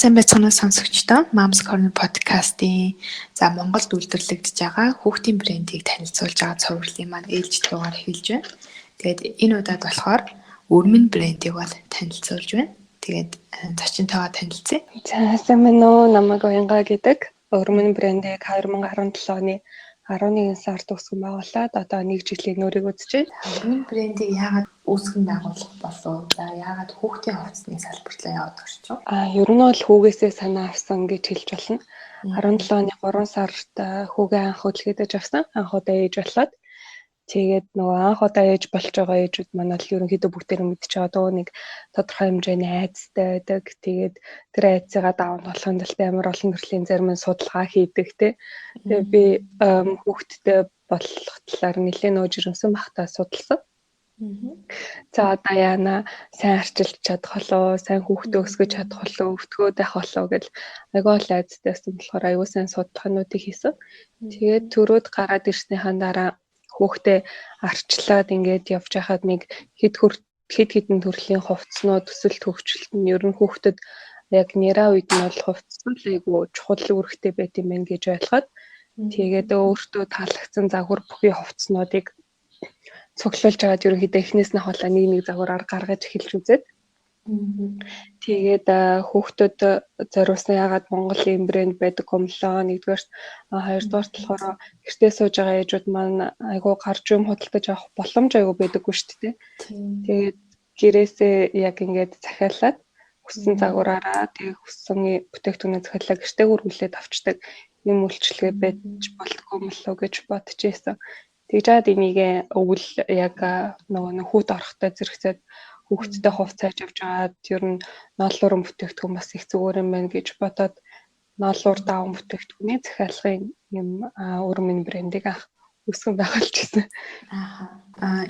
Сайн байцгаана сонсогчдоо. Moms Corner podcast-ийн Монголд үйлдвэрлэгдэж байгаа хүүхдийн брендийг танилцуулж байгаа цувралын маань ээлжид дугаар эхэлж байна. Тэгээд энэ удаад болохоор Өрмөн брендийг бол танилцуулж байна. Тэгээд зочинтойгоо танилцъя. За сайн байна уу? Намайг Уянга гэдэг. Өрмөн брендийг 2017 оны 11 сард үүсгэн байгуулад одоо 1 жилийн нүүрийг үзэж байна. Өрмөн брендийг яагаад үүсгэн байгуулах болов? За яагаад хүүхдийн хувцсны салбартлаа яваад орчих вэ? Ер нь бол хүүгээсээ санаа авсан гэж хэлж болно. 17 оны 3 сард хүүгээ анх хөдөлгөөдөж авсан. Анх удаа ээж болоод тэгээд нөгөө анх удаа ээж болж байгаа ээжүүд маань л ерөнхийдөө бүгдээр мэдчихэж байгаа дөө нэг тодорхой хэмжээний айцтай байдаг. Тэгээд тэр айцыгаа даван болохын тулд амар олон төрлийн зарим нь судалгаа хийдэг тий. Тэгээд би хүүхдтэй болох талаар нэлээд нөө жирэмсэн бахтаа судалсан. За одоо яана сайн арчилж чадах болоо, сайн хүүхдээ өсгөж чадах болоо, өвтгөөд байх болоо гэж айгүй л айцтайсан болохоор айгүй сайн судалгаануудыг хийсэн. Тэгээд төрөөд гараад ирснийхаа дараа хүүхдээ арчлаад ингээд явж байхад нэг хэд хэдэн төрлийн хувцснууд төсөлт хөгжилт нь ер нь хүүхдэд яг нэраа үед нь бол хувцсан л айгүй чухал үүрэгтэй байт юм байна гэж ойлгоод тэгээд өөртөө таалагдсан загвар бүхий хувцснуудыг цуглуулж аваад ерөнхийдөө эхнээс нь хавлаа нэг загвараар гаргаж эхэлж үзээд тэгээд хүүхдүүд зориулсан ягаад Монголын брэнд байдаг гомлоо нэгдүгээр хоёрдугаар болохоор гэртээ сууж байгаа ээжүүд маань айгүй гарч юм худалдаж авах боломж айгүй байдаггүй шүү дээ. Тэгээд гэрээсээ яг ингээд захиалаад хүссэн загвараараа тэгээд хүссэн бүтээгдэхүүнээ захиалаа гэртээ хүргүүлээд авчдаг юм үйлчлэгээ байж болтгоо мөлөө гэж бодож ийсэн. Тэгжээд энийг өвөл яг нөгөө хүүт орохтой зэрэгцээд хүүхдтэй хувцааж авч аваад ер нь ноолуурын бүтээгдэхүүн бас их зүгээр юм байна гэж бодоод ноолуур даван бүтээгдэхүүний захиалгын юм Өрмөн брендийг үүсгэн байгуулж ирсэн.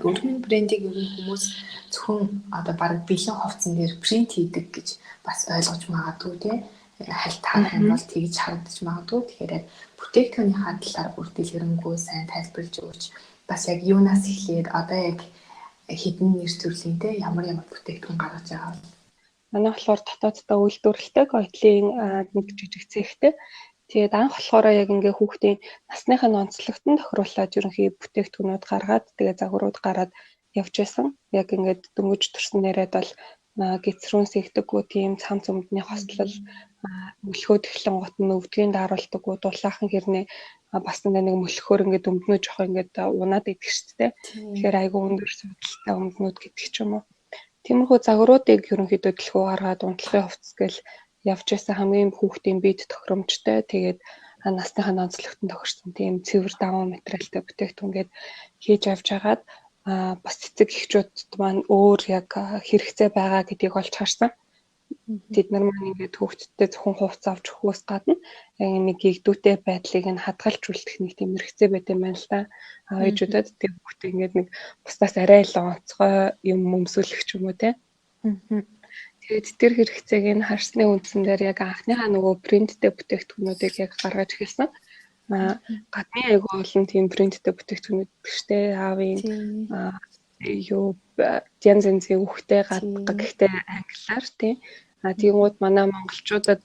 Өрмөн брендийг ер нь хүмүүс зөвхөн одоо баг бэлэн хувцсан дээр принт хийдэг гэж бас ойлгож магадгүй тийм хальтаар хэмээл тэгж харагдаж магадгүй. Тэгэхээр бүтээгдэхүүнийхаа талаар бүр дэлгэрэнгүй сайн тайлбарлаж өгч бас яг юунаас эхлээд одоо яг хэдэн нэр төрлийн те ямар бүтээгдэхүүн гаргаж байгаа вэ? Манай болохоор дотооддоо үйлдвэрлэдэг оёдлын нэг жижиг цэгтэй. Тэгээд анх болохоор яг ингээ хүүхдийн насныхаа онцлогтон тохируулаад ерөнхий бүтээгдэхүүнүүд гаргаад тэгээд загварууд гараад явж байсан. Яг ингээд дөнгөж төрсөн нэрэд бол гисрүүн сэгдэггүй тийм цам цөмдний хослол мөлхөө тэхлэн гот нь өвдгийн дааруулдаггүй дулаахан хэрнээ бас нэг мөлхөөр ингээд өмднөө жоох ингээд унаад идэх шүү дээ. Тэгэхээр айгүй өндөр судалтай өмднүүд гэдэг ч юм уу. Тиймэрхүү загваруудыг ерөнхийдөө дэлгүү гаргаад унтлагын хувцас гэл явж байсан хамгийн хүүхдийн биед тохиромжтой. Тэгээд насныхаа онцлогтон тохирсон тийм цэвэр даван материалтай бүтээгдэхүүн гээд хийж авч хагаад бас цэцэг эхчүүд маань өөр яг хэрэгцээ байгаа гэдгийг олж харсан. Тэд нар маань ингээд хүүхдтэй зөвхөн хувцас авч өгөхөөс гадна яг нэг гэгдүүтэй байдлыг нь хадгалж үлдэх нэг тийм хэрэгцээ байт юм байна л да. Ээжүүдэд тэр хүүхдээ ингээд нэг бусдаас арай л онцгой юм өмсүүлэх ч юм уу те. Тэгээд тэр хэрэгцээг нь харсны үндсэн дээр яг анхныхаа нөгөө принттэй бүтээгдэхүүнүүдийг яг гаргаж эхэлсэн. Гадны айгүй олон тийм принттэй бүтээгдэхүүнүүд гэжтэй аавын янз янзын хүүхдээ гадаг гэхдээ англиар тийм. Тиймүүд манай монголчуудад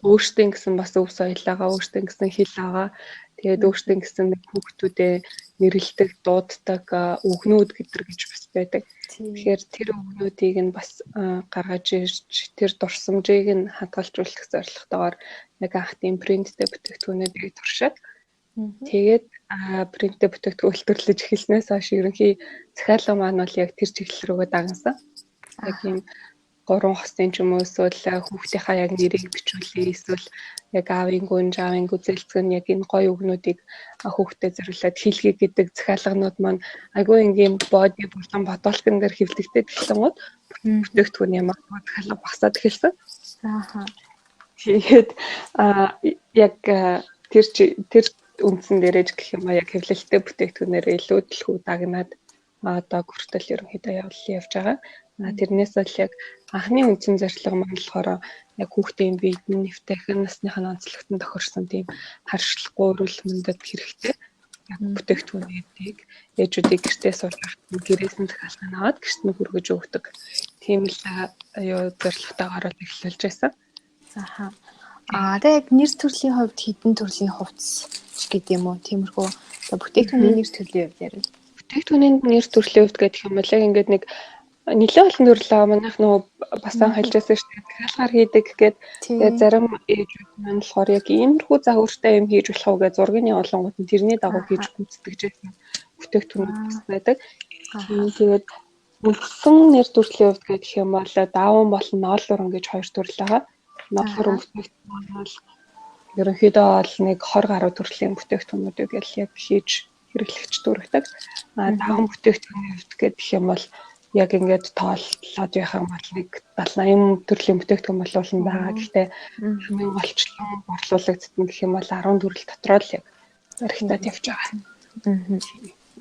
өөрсдөө гэсэн бас өв соёлоогоо өөрсдөө гэсэн хэл байгаа. Тэгээд өөрсдөө гэсэн хүүхдүүдэд нэрлэдэг, дууддаг үгнүүд гэж бас байдаг. Тэгэхээр тэр үгнүүдийг нь бас гаргаж ирж тэр дурсамжийг нь хадгалжуулах зорилготойгоор яг анх тийм принттэй бүтээгдэхүүнүүдийг туршаад тэгээд принттэй бүтээгдэхүүн үйлдвэрлэж эхэлснээс хойш ерөнхий захиалга маань бол яг тэр чиглэл рүүгээ дагнасан. Яг юм 3 хосын ч юм уу эсвэл хүүхдийнхаа яг нэрийг бичүүлээ эсвэл яг аавын гүнж, аавын гүзэлцэг нь яг энэ гоё үгнүүдийг хүүхдэд зориулаад хэлхий гэдэг захиалганууд маань айгүй ингийн боди болон бодолтын дээр хэвлэгдээд эхэлсэн гот бүтээгдэхүүн юм захиалга багасаад эхэлсэн. Тэгээд яг тэр үндсэн дээрэж гэх юм яг хэвлэлтэй бүтээгдэхүүнээр илүү дэлгүү дагнаад одоо хүртэл ерөнхийдөө явж байгаа. Тэрнээс бол яг анхны үндсэн зорилго маань болохоор яг хүүхдийн биед нь нэвтэхэн насныхаа онцлогтон тохирсон тийм харьцуулахгүй өрүүл мөндөд хэрэгтэй яг бүтээгдэхүүнүүдийг ээжүүдийг гэртээ сууж авах гэрээс нь захиалгыг аваад гэрт нь хүргэж өгдөг. Тийм л зорилготойгоор эхлүүлж байсан. Аха. Тэгээ яг нэр төрлийн хувьд хэдэн төрлийн хувцс ч гэдэг юм уу? Тиймэрхүү бүтээгдэхүүний нэр төрлийн хувьд ярил. Бүтээгдэхүүний нэр төрлийн хувьд гэх юм бол яг ингээд нэг нэлээд олон төрлөө манайх нөгөө басан хэлжсэн шүү дээ. Захиалгаар хийдэг гэгээд тэгээ зарим ээжүүд маань болохоор яг иймэрхүү загвартай юм хийж болох уу гэж зургийн явуулангууд нь тэрний дагуу хийж гүйцэтгэж бүтээгдэхүүнүүд байдаг. Тэгээд мөнгөсөн нэр төрлийн хувьд гэх юм бол дааван болон ноолуран гэж хоёр төрөл байгаа. Ноолуран бүтээгдэхүүн бол ерөнхийдөө бол нэг 20 гаруй төрлийн бүтээгдэхүүнүүдийг яг хийж хэрэглэгч дүүргдэг. Дааван бүтээгдэхүүний хувьд гэх юм бол яг ингээд тооллоод яхаа бол нэг 70-80 төрлийн бүтээгдэхүүн болуулсан байгаа. Гэхдээ хамгийн голчлон борлуулагдсан гэх юм бол 10 төрөл дотроо л яг хэрэгтэй явж байгаа.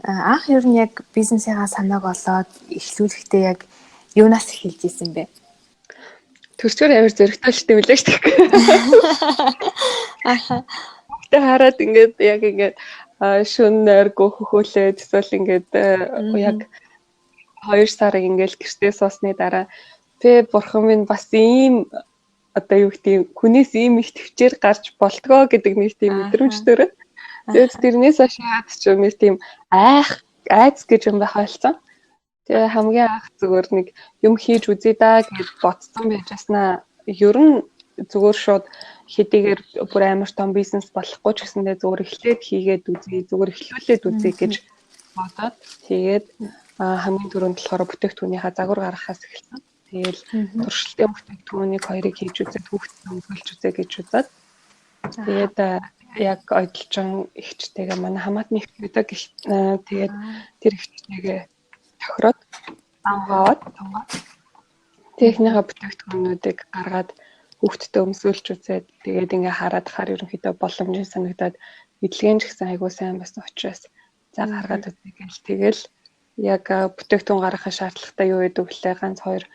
Анх ер нь яг бизнесийнхаа санааг олоод эхлүүлэхдээ яг юунаас эхэлж исэн бэ? Төрчгөр амар зөрөгтэй штеп үлээ штеп. Аха. Тэ хараад ингээд яг ингээд шүн нойр гөхөхүүлээд эсвэл ингээд яг 2 сарыг ингээд гэртээ суусны дараа тэ бурхан минь бас ийм одоо юу гэдэг хүнээс ийм их төвчээр гарч болтгоо гэдэг нэг тийм мэдрэмж төрөө. Тэгээд тэрнээс хашаад ч юм тийм айц гэж юм байх болсон. Тэгээ хамгийн анх зүгээр нэг юм хийж үзье да гэж бодсон байжснаа. Ер нь зүгээр шууд хэдийгээр бүр амар том бизнес болохгүй ч гэсэндээ зүгээр эхлээд хийгээд үзье, зүгээр эхлүүлээд үзье гэж бодоод тэгээд хамгийн түрүүнд болохоор бүтээгдэхүүнийхаа загвар гаргахаас эхэлсэн. Тэгээл туршилтын бүтээгдэхүүнийг хоёрыг хийж үзээд хүүхдэд өмсгөлж үзье гэж үзээд тэгээд яг ойдлцон ихчтэйгээ манай хамаатны их гэдэг тэгээд тэр ихчтэйгээ тохироод аваад техникийн бүтээгдэхүүнүүдийг гаргаад хүүхдэд өмсгөлж үзээд тэгээд ингээ хараад хахаар ерөнхийдөө боломжтой санагдаад эдлэгийн ч гэсэн айгуу сайн байсан учраас за гаргаад үзье гэж тэгэл яг бүтээгдэхүүн гаргахын шаардлагатай юу гэдэг вүлээ ганц хоёр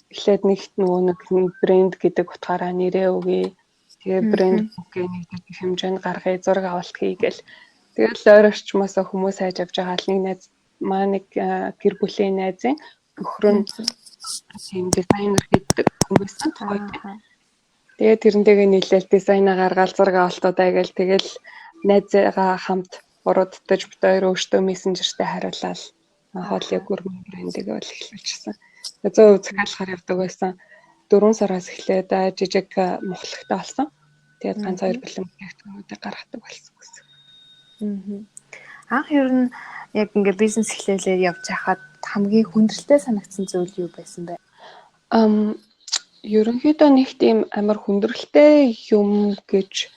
эхлээд нэгт нөгөө нэг брэнд гэдэг утгаараа нэрээ өгье. Тэгээ брэнд бүкээ нэг хэмжээнд гаргая, зураг авалт хийгээл. Тэгэл ойр орчмоос хүмүүс хайж авч байгаа л нэг найз маань нэг гэр бүлийн найзын өхрөн тийм дизайнер гэдэг хүмүүс байна. Тэгээ тэрнтэйгээ нийлээл дизайнаа гаргаад зураг авалтуудаа гээл тэгэл найзгаа хамт уруудтаж бит хоёр өөртөө мессенжертэй хариулаад хоолыг гүрмэн брендийг бол эхлүүлчихсэн. 100% захиалгаар явдаг байсан. 4 сараас эхлээд жижиг мохлогтой болсон. Тэгээд ганц 2 бэлэн бүтээгдэхүүнүүдийг гаргадаг болсон гэсэн. Анх ер нь яг ингээ бизнес эхлүүлээд явж байхад хамгийн хүндрэлтэй санагдсан зүйл юу байсан бэ? Ерөнхийдөө нэг тийм амар хүндрэлтэй юм гэж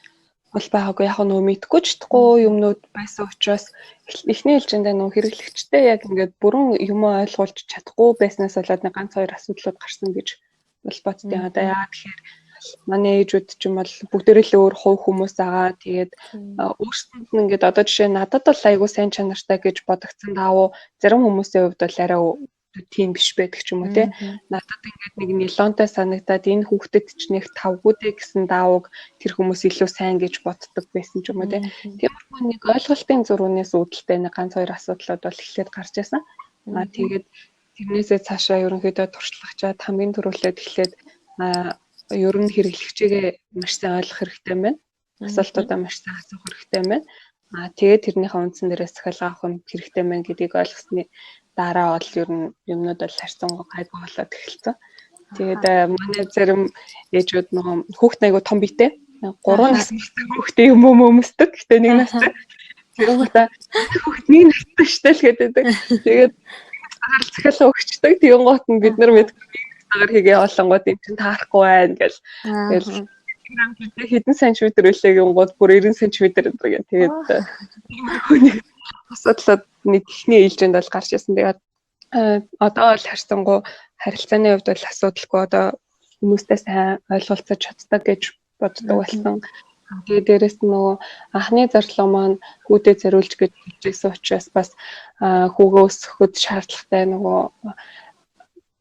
бол байгаагүй. Яг нөө мэдгүй ч чадахгүй юмнууд байсан учраас эхний ээлжиндээ нөө хэрэглэгчтэй яг ингээд бүрэн юм ойлгуулж чадахгүй байснаас болоод нэг ганц 2 асуудлууд гарсан гэж бол боддیں۔ Одоо яа гэхээр манай ээжүүд ч юм бол бүгдээрээ л өөр хувь хүмүүс байгаа. Тэгээд өөрсдөнд нь ингээд одоо жишээ нь надад бол айгүй сайн чанартай гэж бодогдсон даавуу зарим хүмүүсийн хувьд бол арай тийм биш байдаг ч юм уу те. Надад ингээд нэг нилонтой санагдаад энэ хүүхдэд ч нэг тавгуудыг гэсэн даавууг тэр хүмүүс илүү сайн гэж боддог байсан ч юм уу те. Тиймэрхүү нэг ойлголтын зургаас үүдэлтэй нэг ганц 2 асуудлууд бол эхлээд гарч ирсэн. Тэгээд тэрнээсээ цаашаа ерөнхийдөө туршлагачаад хамгийн түрүүлээд эхлээд ер нь хэрэглэгчээгээ маш сайн ойлгох хэрэгтэй байна. Асуултуудаа маш сайн асуух хэрэгтэй байна. Тэгээд тэрнийхээ үндсэн дээрээс захиалга авах юм хэрэгтэй байна гэдгийг ойлгосны дараа бол ер нь юмнууд бол харьцангуй гайгүй болоод эхэлсэн. Тэгээд манай зарим ээжүүд нөгөө хүүхд айгу том биетэй 3 настай хүүхдээ юм өмсдөг. Гэтэ нэг настай. Тэр хүүхд нэг настай штэл гэдэг. Тэгээд агаар захиалга өгчдөг. Тийм гот нь бид нар агаар хийгээ олонгууд юм чинь таарахгүй байна гэл. Тэгэл хэдэн сантиметр үлээг юмгууд бүр 90 сантиметр гэдэг. Тэгээд асуудлууд нэг ихний ээлжинд бол гарч ирсэн. Тэгээд одоо бол харьцангуй харилцааны хувьд бол асуудалгүй одоо хүмүүстэй сайн ойлголцож чаддаг гэж боддог болсон. Тэгээд дээрэс нь нөгөө анхны зарлага маань хүүдэд зориулж гэж хэлжсэн учраас бас хүүгээ өсгөхөд шаардлагатай нөгөө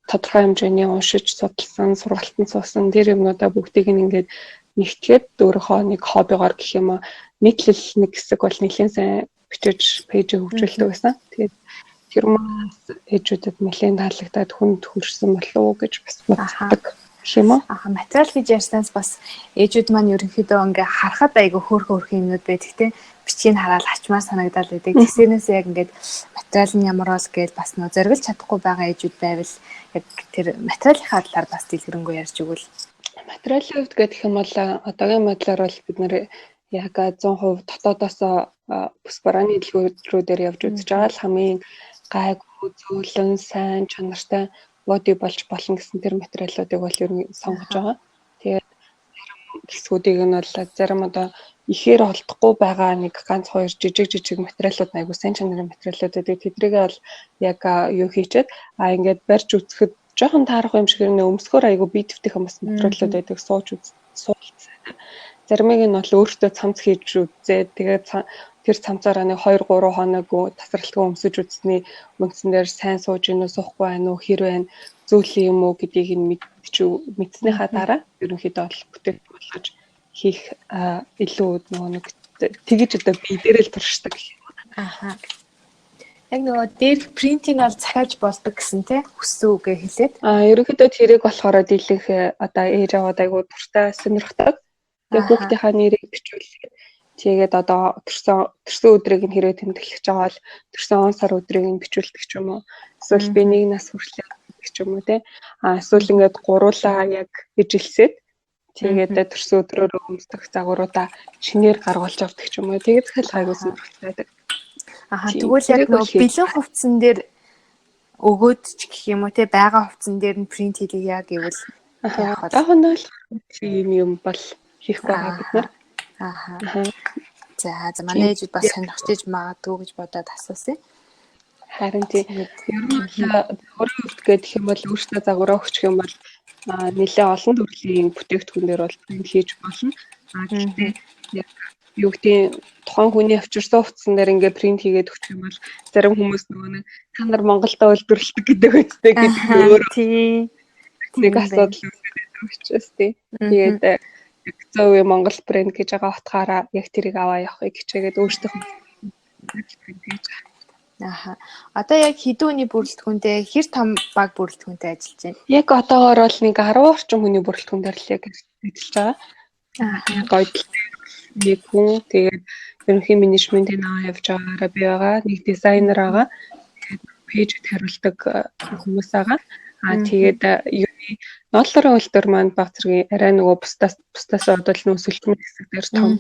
тодорхой хэмжээний уншиж судалсан, сургалтанд суусан тэр юмнуудаа бүгдийг нь ингээд нэгтгээд өөрийнхөө нэг хоббигоор гэх юм уу нийтлэл нэг хэсэг бол нэлээд сайн бичиж пэйж хөгжүүлдэг байсан. Тэгээд тэр маань ээжүүдэд нэлээд таалагдаад хүнд хүрсэн болов уу гэж бас боддог. гэх юм уу? Материал гэж ярьснаас бас ээжүүд маань ерөнхийдөө ингээ харахад айгүй хөөрхөн юмнууд байдаг те. Бичгийг хараад ачмаар санагдаад байдаг. Тэсэрнээс яг ингээд материал нь ямар бол гэж бас нөө зориглож чадахгүй байгаа ээжүүд байвал яг тэр материалынхаа талаар бас дэлгэрэнгүй ярьж өгвөл. Материалын хувьд гэх юм бол одоогийн байдлаар бол бид нэр яг 100% дотоодоос бүс барааны дэлгүүрүүдээр явж үзэж байгаа л хамгийн гайгүй зөөлөн сайн чанартай боди болж болно гэсэн тэр материалуудыг бол ер нь сонгож байгаа. Тэгээд хэсгүүдийг нь бол зарим одоо ихээр олдохгүй байгаа нэг ганц хоёр жижиг материалууд айгуу сайн чанарын материалууд байдаг. Тэдрийг бол яг юу хийчихэд ингээд барьж үзэхэд жоохон таарах юм шиг нэ өмсгөр айгуу бие твтэх бас материалууд байдаг. Суулцсан. Заримыг нь бол өөртөө цамц хийж үзээ. Тэгээд тэр цамцаараа нэг 2-3 хоног тасралтгүй өмсөж үзсний үндсэн дээр сайн сууж гинөө суухгүй байна уу хэр байна зөөлөн юм уу гэдгийг нь мэдснийхаа дараа ерөнхийдөө бол бүтээгдэхүүн болгож хийх илүү нэг тэгж одоо бие дээр л туршдаг гэх юм. Яг нөгөө дээр принтинг бол захиаж болдог гэсэн тий хүссэн үгээ хэлээд. Ерөнхийдөө тэрийг болохоор дийлэнх одоо ээж аваад айгуу дуртай сонирхдаг. Тэгээ хүүхдийнхаа нэрийг бичүүлээд тэгээд одоо төрсөн өдрийг нь хэрэг тэмдэглэж байгаа бол төрсөн он сар өдрийг нь бичүүлдэг ч юм уу. Эсвэл би нэг нас хүртэл гэх юм уу те. Эсвэл ингээд гуруулаа яг ижилсээд тэгээд төрсөн өдрөөр өмсдөх загваруудаа шинээр гаргуулж авдаг ч юм уу. Тэгээд захиал гайгүй сонирхолтой байдаг. Тэгвэл яг нөгөө бэлэн хувцсан дээр өгөөд ч гэх юм уу те байгаа хувцсан дээр нь принт хийлээ гэвэл яг нь л юм бол хийхгүй байгаа бид нар. За манай ээжүүд бас сонирхож магадгүй гэж бодоод асуусан. Харин тийм ер нь өөрийн хувьд гэх юм бол өөртөө загвараа өгчих юм бол нэлээ олон төрлийн бүтээгдэхүүн дээр бол принт хийж болно. Гэхдээ яг юу гэдэг тухайн хүний авчирсан хувцсан дээр ингээ принт хийгээд өгчих юм бол зарим хүмүүс нөгөө та нар Монголдо үйлдвэрлэдэг гэдэг үстэй гэдэг өөр нэг асуудал үүсгээд учраас тийм. Тэгээд 100% Монгол брэнд гэж байгаа утгаараа яг тэрийг аваа явахыг хичээгээд өөртөө принт хийж байгаа. Одоо яг хэдэн хүний бүрэлдэхүүнтэй хэр том баг бүрэлдэхүүнтэй ажиллаж байна? Яг одоогоор бол нэг 10 орчим хүний бүрэлдэхүүн дээр л яг ажиллаж байгаа. Гойдл нэг хүн тэгээд ерөнхий менежментийн аваа явж байгаараа би байгаа. Нэг дизайнер байгаа. Тэгээд пэйжд хариулдаг хүмүүс байгаа. Тэгээд юуны нооллорын үйлдвэр маань баг зэргийн арай нөгөө бусдаас одоо л нөөсөлтмөн хэсэг дээр том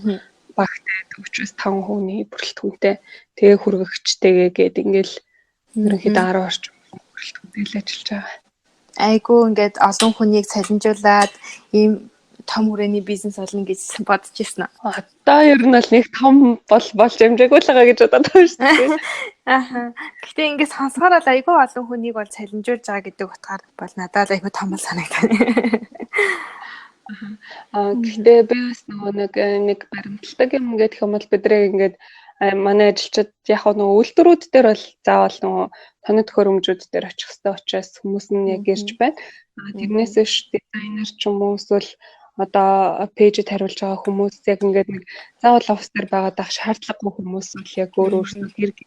багтай 45 хүний бүрэлдэхүүнтэй тэгээ хүргэгчтэйгээ гээд ингээл ерөнхийдөө 10 орчим бүрэлдэхүүнтэй л ажиллаж байгаа. Айгуу ингээд олон хүнийг цалинжуулаад ийм том хүрээний бизнес олно гэж бодож ирсэн үү? Одоо ер нь бол нэг том болж амжаагүй л байгаа гэж бодоод байна шүү дээ. Гэхдээ ингээд сонсохоор л айгүй олон хүнийг бол цалинжуулж байгаа гэдэг утгаар бол надад айгүй том санагдана. Гэхдээ би бас нэг баримтлагдаг юм гэдэг юм бол бидрээ ингээд манай ажилчид яг нөгөө үйлдвэрүүд дээр бол заавал нөгөө тоног төхөөрөмжүүд дээр очих хэрэгтэй учраас хүмүүс нь яг ирж байна. Тэрнээс биш дизайнер ч юм уу эсвэл одоо пэйжд хариулж байгаа хүмүүс яг ингээд нэг заавал офис дээр байгаад ах шаардлагагүй хүмүүс бол яг өөрөөсөө хэрэг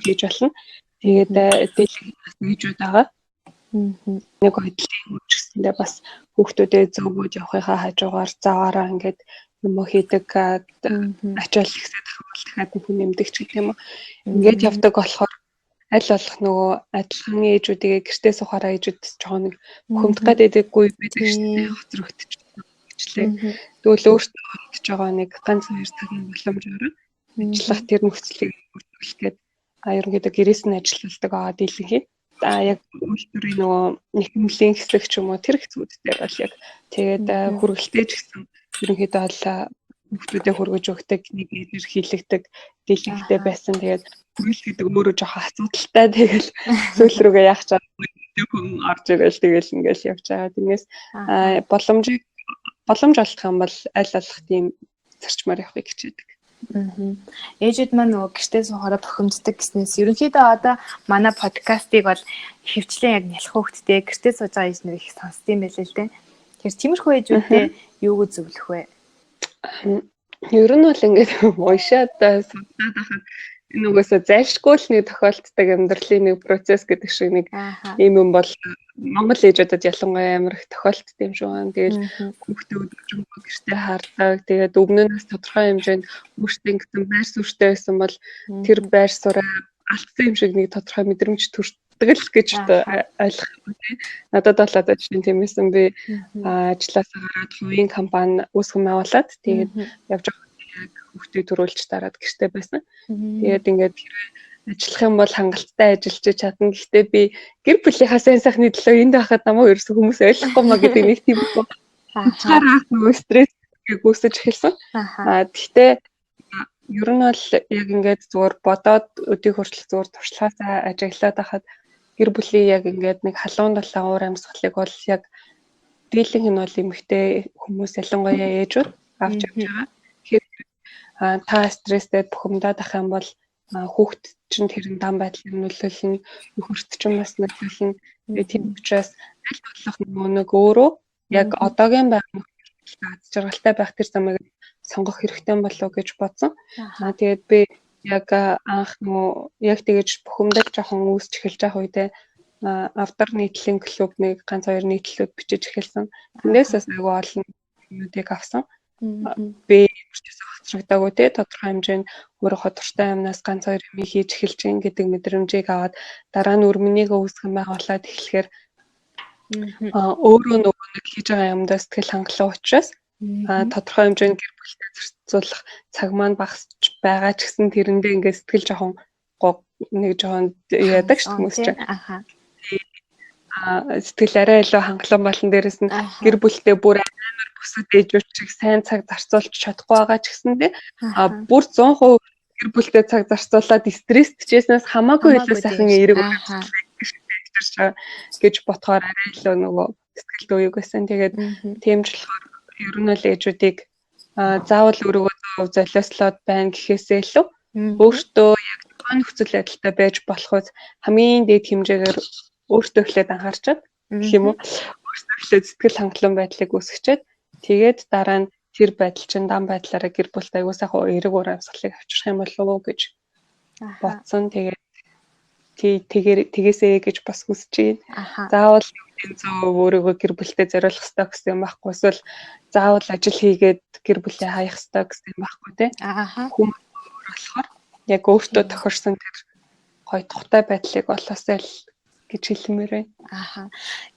хийж болно. Тэгээд дэлхийн бас нэгжүүд байгаа. Нэг хөдөлгөөний хүчсэндээ бас хүүхдүүдээ зөвгөөж явахынхаа хажуугаар заваараа ингээд юм хийдэг ачаал ихсээд дахиад хүн нэмдэг ч гэх юм уу. Ингээд явдаг болохоор аль болох нөгөө адилхан ээжүүдээ гэртээ сухаараа ээжүүд жоохон нэг хөмдөх гэдэггүй байдаг шүү дээ. Хоцрогдчих. Тэгвэл өөртөө бодож байгаа нэг ганц хоёр цагийн боломжоор ажиллах тэр нөхцөлийг бүрдүүлэхэд ерөнхийдөө гэрээс нь ажилладаг байгаа дийлэнх. Яг үйлдвэрийн нөгөө нэхмлийн хэсэг ч юм уу тэр хэсгүүд дээр бол яг тэгээд хүргэлтэй ч гэсэн ерөнхийдөө бол хүүхдүүдэд хүргэж өгдөг нэг эдгээр хийлэгдэг дийлэнхтэй байсан. Тэгээд хүрэл гэдэг өөрөө жоохон асуудалтай. Тэгэл сүүл рүүгээ яах чад хүн орж ирэл тэгэл ингээл явж байгаа. Тиймээс боломж олдох юм бол аль болох тийм зарчмаар явахыг хичээдэг. Ээжүүд маань нөгөө гэртээ суухаараа бохимддаг гэснээс ерөнхийдөө одоо манай подкастыг бол хөвчлэн яг нялх хөвгтдээ гэртээ сууж байгаа ээж нар их сонсд юм байлээ л дээ. Тэгэхээр тиймэрхүү ээжүүдтэй юуг зөвлөх вэ? Ер нь бол ингээд уншаад судалаад ахад нөгөөсөө зайлшгүй л нэг тохиолддог амьдралын нэг процесс гэдэг шиг нэг юм бол Монгол ээжүүдэд ялангуяа амар их тохиолддог юм шиг байна. Тэгэл хүүхдээ өдөржингөө гэртээ хардаг. Тэгээд өмнөөс тодорхой хэмжээнд өөртөө ингэсэн байр суурьтай байсан бол тэр байр сууриа алдсан юм шиг нэг тодорхой мэдрэмж төрдөг л гэж ойлгох юм тий. Надад бол одоо жишээ тиймээсэн би ажилласаа гараад хувийн компани үүсгэн байгуулад тэгээд явж байгаа яг хүүхдээ төрүүлж дараад гэртээ байсан. Тэгээд ингээд ажиллах юм бол хангалттай ажиллаж чадна. Гэхдээ би гэр бүлийнхаа сайн сайхны төлөө энд байхад намайг ерөөсөө хүмүүс ойлгохгүй маа гэдэг нэг тийм цаараа нөгөө стресс гүйцэж эхэлсэн. Гэхдээ ер нь бол яг ингээд зүгээр бодоод өдий хүртэл зүгээр туршлагаасаа ажиглаад байхад гэр бүлийн яг ингээд нэг халуун далайн уур амьсгалыг бол яг дийлэнх нь бол эмэгтэй хүмүүс ялангуяа ээжүүд авч явж байгаа. Тэгэхээр та стресстэй бухимдаад ах юм бол хүүхэд чинь тэрэн дан байдлыг нөлөөлнө, нөхөрт чинь бас нөлөөлнө. Тийм учраас аль болох нэг өөрөө яг одоогийн байгаль аз жаргалтай байх тэр замыг сонгох хэрэгтэй болов гэж бодсон. Тэгээд би яг анх яг тэгэж бухимдаж жоохон үүсч эхэлж байгаа үедээ авдар нийтлийн клубныг ганц хоёр нийтлэлүүд бичиж эхэлсэн. Тэндээс бас айгүй олон юмнуудыг авсан. Би өөрчөөсөө хоцрогдоогүй те тодорхой хэмжээнд өөрөө тодорхой юмнаас ганц хоёр юм хийж эхэлж гин гэдэг мэдрэмжийг аваад дараа нь өрмөнийг үүсгэн байгуулад эхлэхээр өөрөө нөгөө нэг хийж байгаа юмдаа сэтгэл хангалуун учраас тодорхой хэмжээнд гэр бүлтэй зарцуулах цаг маань багасч байгаа ч гэсэн тэрэндээ ингээд сэтгэл жоохон нэг жоохон яадаг ш хүмүүс чинь сэтгэл арай илүү хангалуун болон дээрэс нь гэр бүлтэй бүр амар бүсэд ээжүүд чиг сайн цаг зарцуулж чадахгүй байгаа ч гэсэндээ бүр 100% гэр бүлтэй цаг зарцуулаад стресс тчээснээс хамаагүй илүү сайхан эерэг гэж бодохоор арай илүү нөгөө сэтгэл дөөйг байсан. Тэгээд тиймж болохоор ер нь л ээжүүдийг заавал өөрийгөө золиослоод байна гэхээсээ илүү өөртөө яг тухайн нөхцөл байдалтай байж болохоос хамгийн дээд хэмжээгээр өөртөө эхлээд анхаарчаад гэх юм уу өөртөө эхлээд сэтгэл хангалуун байдлыг үүсгэчихэд тэгээд дараа нь тэр байдал чинь дан байдлаараа гэр бүлтэй аягүй сайхан эерэг уур амьсгалыг авчрах юм болов уу гэж бодсон. Тэгээд тэгээсээ гэж бас хүсэж байна. Заавал өөрийгөө гэр бүлтэй зориулах хэрэгтэй гэсэн юм байхгүй. Эсвэл заавал ажил хийгээд гэр бүлээ хаях хэрэгтэй гэсэн юм байхгүй тий. Хүмүүс болохоор яг өөртөө тохирсон тэр гоё тухтай байдлыг олоосай л гэж хэлмээр байна.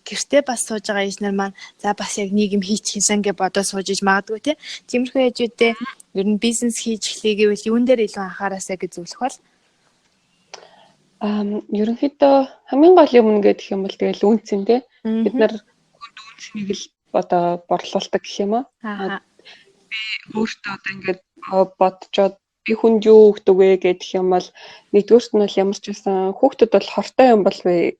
Гэртээ бас сууж байгаа ээж нар маань за бас яг нийгэм хийчих юмсан гэж бодоод сууж иж магадгүй тий. Тиймэрхүү ээжүүдээ ер нь бизнес хийж эхлэе гэвэл юун дээр илүү анхаараасаа гэж зөвлөх бол ерөнхийдөө хамгийн гол юм гэдэг юм бол тэгэл үнцэн тий. Бид нар үнцнийг л одоо борлуулдаг гэх юм аа. Би өөртөө одоо ингээд бодцоод би хүнд юу өгдөг вэ гэдэг юм бол нэгдүгээрт нь бол ямар ч байсан хүүхдэд бол хортой юм бол би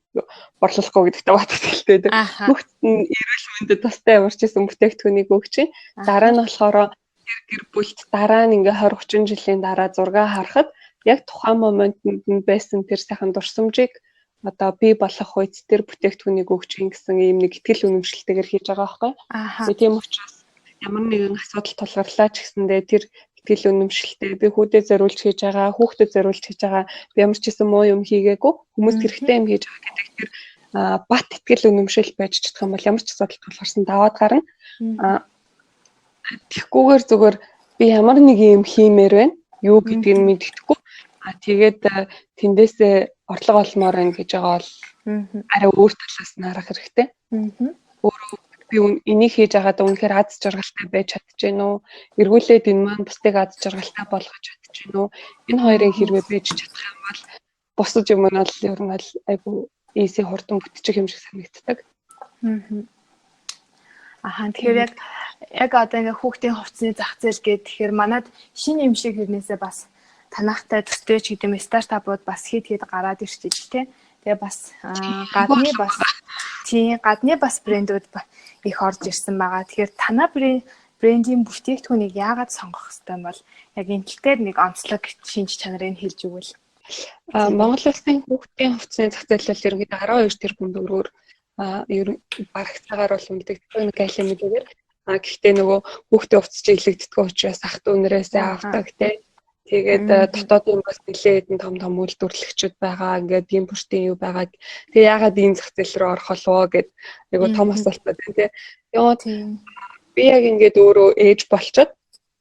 борлуулахгүй гэдэгтээ боддог хэлтэй. Хүүхд нь эрүүл мэндэд тустай ямар ч байсан бүтээгдэхүүнийг өгч чинь. Дараа нь болохоор гэр бүлд дараа нь ингээ 20 30 жилийн дараа зураг харахад яг тухайн моментод нь байсан тэр сайхан дурсамжийг одоо би болох үед тэр бүтээгдэхүүнийг өгч гэсэн ийм нэг итгэл үнэмшилтэйгээр хийж байгаа байхгүй. Тийм учраас ямар нэгэн асуудал тулгарлаа ч гэсэндээ тэр итгэл үнэмшилтэй би хүүдэд зориулж хийж байгаа, хүүхдэд зориулж хийж байгаа, би ямар ч гэсэн муу юм хийгээгүй, хүмүүст хэрэгтэй юм хийж байгаа гэдэг тэр бат итгэл үнэмшил байж чадах юм бол ямар ч асуудал тулгарсан даваад гарна. Тэгхгүйгээр зүгээр би ямар нэг юм хиймээр байна. Юу гэдгийг мэддэхгүй. Тэгээд тэндээсээ орлого олмоор байна гэж байгаа бол арай өөр талаас нь харах хэрэгтэй. Өөрөө би энийг хийж байгаад үнэхээр аз жаргалтай байж чадчихэв үү? Эргүүлээд энэ маань бусдыг аз жаргалтай болгож чадчихэв үү? Энэ хоёрын хэрвээ байж чадах юм бол бусад юм нь бол ер нь айгу easy хурдан бүтчих юм шиг санагддаг. Тэгэхээр яг одоо ингээ хүүхдийн хувцсны зах зээл гэхээр манад шинэ юм шиг хэрнээсээ бас танахтай төстэй ч гэдэм стартапууд бас хэд гараад ирчихэж тий. Тэгээ бас гадны бас брэндүүд их орж ирсэн байгаа. Тэгэхээр танаа брендийн бүтээгдэхүүнийг яагаад сонгох хэрэгтэй юм бол яг энэ тал дээр нэг онцлог шинж чанарыг хэлж өгвөл. Монгол улсын хүүхдийн хувцсны зах зээл бол ерөнхийдөө 12 тэрбум төгрөгөөр барагцаагаар бол мэдэгддэг нэг айлын мэдээгээр. Гэхдээ нөгөө хүүхдийн хувцс чиглэгддэг учраас ах トゥ өнөрөөсөө авдаг тий. Тэгээд дотоодын бас нэлээд хэдэн том үйлдвэрлэгчид байгаа. Ингээд импортын юу байгаа. Тэгээ ягаад ийм зах зээл рүү орох болов гэд айгу том асуулт байна тий. Тийм. Би яг ингээд өөрөө ээж болчиход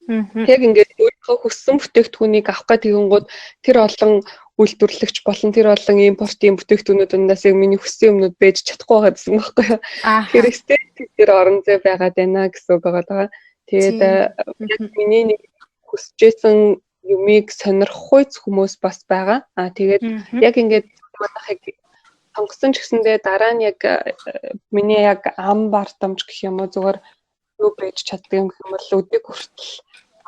яг ингээд өөрийнхөө хүссэн бүтээгдэхүүнийг авах гэдэг тэгэнгүүт тэр олон үйлдвэрлэгч болон тэр олон импортын бүтээгдэхүүнүүдээс яг миний хүссэн юмнууд байж чадахгүй байгаа гэсэн байхгүй юу. Хэрэгстэй тэр орон зай байгаад байна гэсэн үг байгаа. Тэгээд яг миний нэг хүсэжсэн юмыг сонирхгүй хүмүүс бас байгаа. Тэгээд яг ингээд манайхыг сонгосон ч гэсэндээ дараа нь яг миний яг ам бартамж гэх юм уу зүгээр юу байж чаддаг юм гэх юм бол өдөрт хүртэл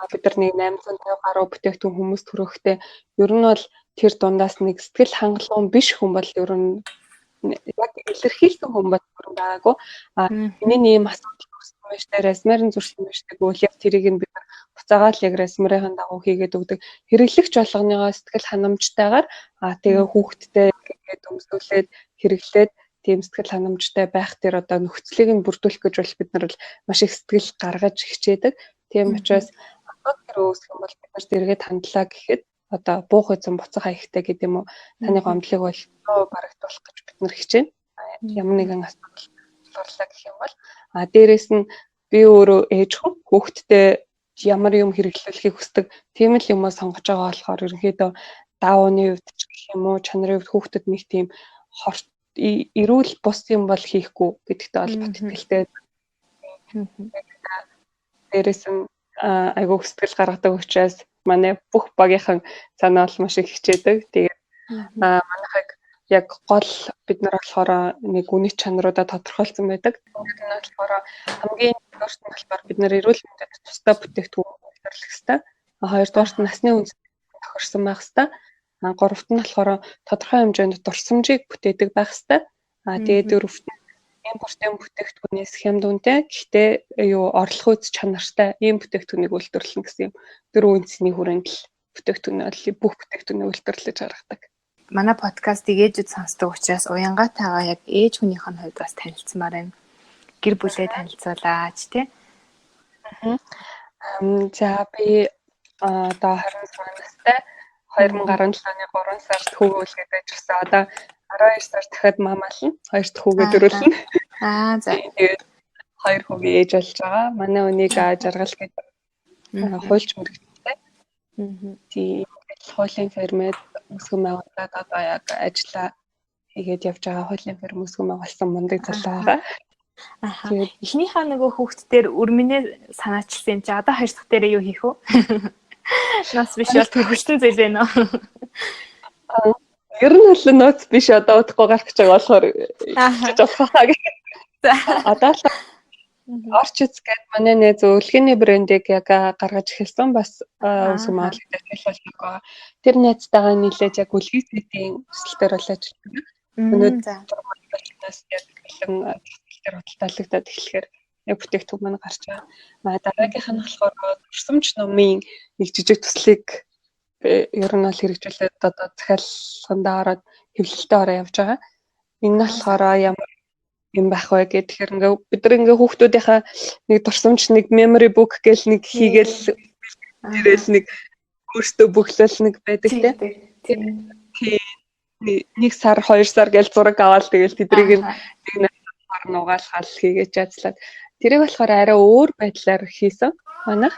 бид нар нэг 850 гаруй бүтээгдэхүүн хүмүүст хүргэхдээ ер нь бол тэр дундаас нэг сэтгэл хангалуун биш хүн бол ер нь яг илэрхийлсэн хүн бол байгаагүй. Миний ийм асуудал үүссэн байж таа расмерын зурсан байж тэгвэл яг тэрийг нь бид буцаагаад яг расмерын дагуу хийгээд өгдөг. Хэрэглэгч болгоныгоо сэтгэл ханамжтайгаар тэгээ хүүхдтэй ингээд өмсүүлээд хэрэглээд тийм сэтгэл ханамжтай байх тэр одоо нөхцөлийг нь бүрдүүлэх гэж бол бид нар бол маш их сэтгэл гаргаж хичээдэг. Тийм учраас тэр үүсэх юм бол бид нарт эргээд хандлаа гэхэд одоо буух эзэн буцах хаягтай гэдэг юм уу таны гомдлыг бол барагдуулах гэж бид нар хичээнэ. Ямар нэгэн асуудал борлоо гэх юм бол дээрэс нь би өөрөө ээж хүүхдтэй ямар юм хэрэглүүлэхийг хүсдэг тийм л юмаа сонгож байгаа болохоор ерөнхийдөө даавны хувьд ч гэх юм уу чанарын хувьд хүүхдэд нэг тийм эрүүл бус юм бол хийхгүй гэдэгтэй холбоотой итгэлтэй. Дээрээс нь айгуу сэтгэл гаргадаг учраас манай бүх багийнхан санаа бол маш их хичээдэг. Тэгээд манайхыг яг гол бид нар болохоор нэг үнэт чанаруудаа тодорхойлсон байдаг. Тэгээд энэ болохоор хамгийн нэгдүгээрт нь болохоор бид нар эрүүл мэндэд тусдаа бүтээгдэхүүн үйлдвэрлэх хэрэгтэй. Хоёрдугаарт нь насны үндэс тохирсон байх хэрэгтэй. Гуравт нь болохоор тодорхой хэмжээнд дурсамжийг бүтээдэг байх хэрэгтэй. Тэгээд дөрөвт нь импортын бүтээгдэхүүнээс хямд үнэтэй гэхдээ орлого үз чанартай ийм бүтээгдэхүүнийг үйлдвэрлэх гэсэн юм. Дөрвөн үндэсний хүрээнд л бүтээгдэхүүнээ бүх бүтээгдэхүүнээ үйлдвэрлэж гаргадаг. Манай подкастыг ээжүүд сонсдог учраас уянгайтайгаа яг ээж хүнийх нь хувьд бас танилцмаар байна. Гэр бүлээ танилцуулаач тий. За би одоо 26 настай 2017 оны 3 сард хүүгээ үлгээд байж гисэн. Одоо 12 сард дахиад мамаална. 2 дахь хүүгээ дөрүүлнэ. За. Тэгээд 2 хүүгээ ээж болж байгаа. Манай өнийг жаргал гэдэг хуульч мөрөгтэй. Тийм хуулийн фермэд өсгөн байгуулад одоо яг ажиллаа хийгээд явж байгаа хуулийн ферм өсгөн байгуулсан мундаг залуу байгаа. Эхнийхээ нөгөө хүүхдтэр өрмөнөө санаачилсан юм чи одоо хоёр дахь дээрээ юу хийх вэ? Нас биш бол төгссөн зүйл байна уу? Ер нь бол нууц биш одоо удахгүй гарах гэж байгаа болохоор хийж болохоо гэх. Одоо л орч үзгээд манай нэг зөвлөгөөний брендийг яг гаргаж эхэлсэн бас өсгөн байгуулалтад ажиллаж байгаа. Тэр найзтайгаа нийлээд яг үлгий зүйн төсөлтөөр бол ажилладаг. Өнөөдрөөс яг хэлэн тэр худалдаалагдаад эхлэхээр яг бүтээгдэхүүн маань гарч байгаа. Дараагийнх нь болохоор турсамж номын нэг жижиг төслийг ер нь бол хэрэгжүүлээд одоо захиалгандаа ороод хэвлэлтэд ороо явж байгаа. Энэ нь болохоор ямар юм байх вэ гэхээр ингээ бид нар ингээ хүүхдүүдийнхаа нэг турсамж нэг memory book гэл нэг хийгээл дээрээс нэг өөртөө бүглэл нэг байдаг тийм. Нэг сар 2 сар гэл зураг аваад тэгэл тэдрийг нэг нугаалхал хийгээд ажиллаад тэрийг болохоор арай өөр байдлаар хийсэн манайх.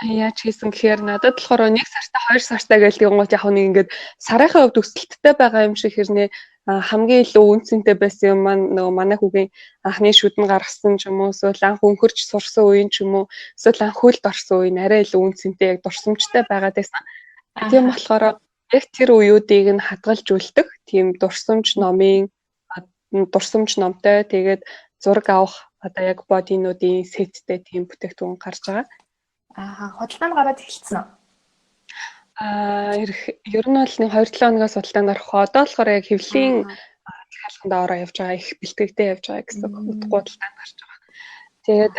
Яаж хийсэн гэхээр надад болохоор 1 сартаа 2 сартаа гэл тэгвэл яг нэг ингээд сарынхаа хувьд өсөлттэй байгаа юм шиг хэрнээ хамгийн илүү үнцэнтэй байсан юм маань нөгөө манай хүүгийн анхны шүдэн гаргасан ч юм уу эсвэл анх өнхөрч сурсан үеийн ч юм уу эсвэл анх хөлд орсон үеийн арай илүү үнцэнтэй яг дурсамжтай байгаад байсан. Тийм болохоор яг тэр үеүүдийг нь хадгалжүүлдэг тийм дурсамж номтой тэгээд зураг авах одоо яг бодинуудын сеттэй тийм бүтээгдэхүүн гарч байгаа. Худалдаанд гараад эхэлсэн үү? Ер нь бол нэг 2-7 хоногоос худалдаанд орох. Одоо болохоор яг хэвлэлийн захиалганд ороо явж байгаа, их бэлтгэгдээ явж байгаа гэсэн утгатай худалдаанд гарч байгаа. Тэгээд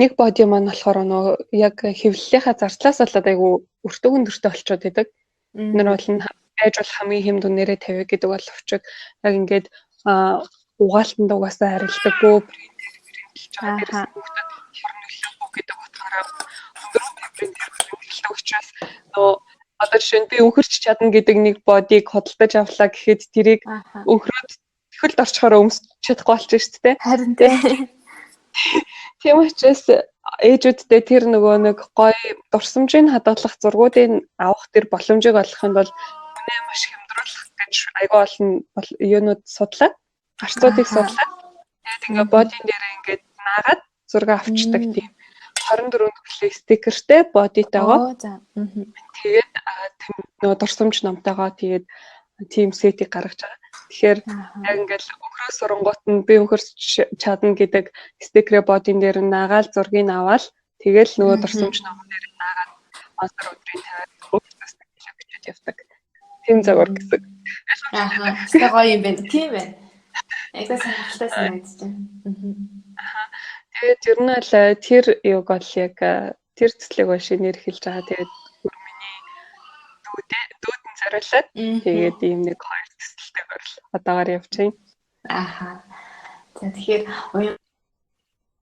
нэг боди маань болохоор нөгөө яг хэвлэлийнхаа зардлаас болоод айгүй өртөө өндөртэй болчиход байдаг. Нэр бол айж бол хамгийн хэм дүнээрээ тавиа гэдэг бол өчиг яг ингээд угаалтанд угаасаа харилдаггүй брендээр хэрэгжилж байгаа. Дээрээс хүүхдэд хор нөлөөгүй гэдэг утгаараа өндөр брендээр нөө одоо жишээ нь би өнхөрч чадна гэдэг нэг бодийг хөдөлж авлаа гэхэд тэрийг Аха. өнхрөөд төхөлд орчхоор өмсч чадахгүй болчих шүү дээ. Харин тий. Тийм учраас ээжүүдтэй тэр нөгөө нэг гоё дурсамжийг хадгалах зургуудыг авах тэр боломжийг олгохын тулд үнэ маш хямдруулах гэж айгүй олон юунууд судлаад гарцуудыг судлаад тэгээд ингээ бодийн дээр ингээд наагаад зураг авчдаг тийм 24 төрлийн стикертэй бодитойгоо Оо за. тэгээд нөгөө дурсамж номтойгоо тэгээд тийм сетийг гаргаж байгаа. Тэгэхээр яг ингээд өнхрөө сурангуут нь би өнхөрч чадна гэдэг стикерээ бодийн дээр наагаал зургийг аваад тэгэл нөгөө дурсамж номон дээр наагаад монстр өдрийн тавиад өөртөөс бичиж явдаг. Тийм загвар гэсэн. Аха. Тэ гоё юм байна. Тийм байна. Айгуу сонирхолтой санагдаж байна. Тэгээд ер нь л тэр юг бол яг тэр цэцлэг бол шинээр эхэлж байгаа. Тэгээд өрмөний дүүдэн зориулаад тэгээд ийм нэг хоёр цэцлэгтэй байл одоогоор явж байна. Аха. За тэгэхээр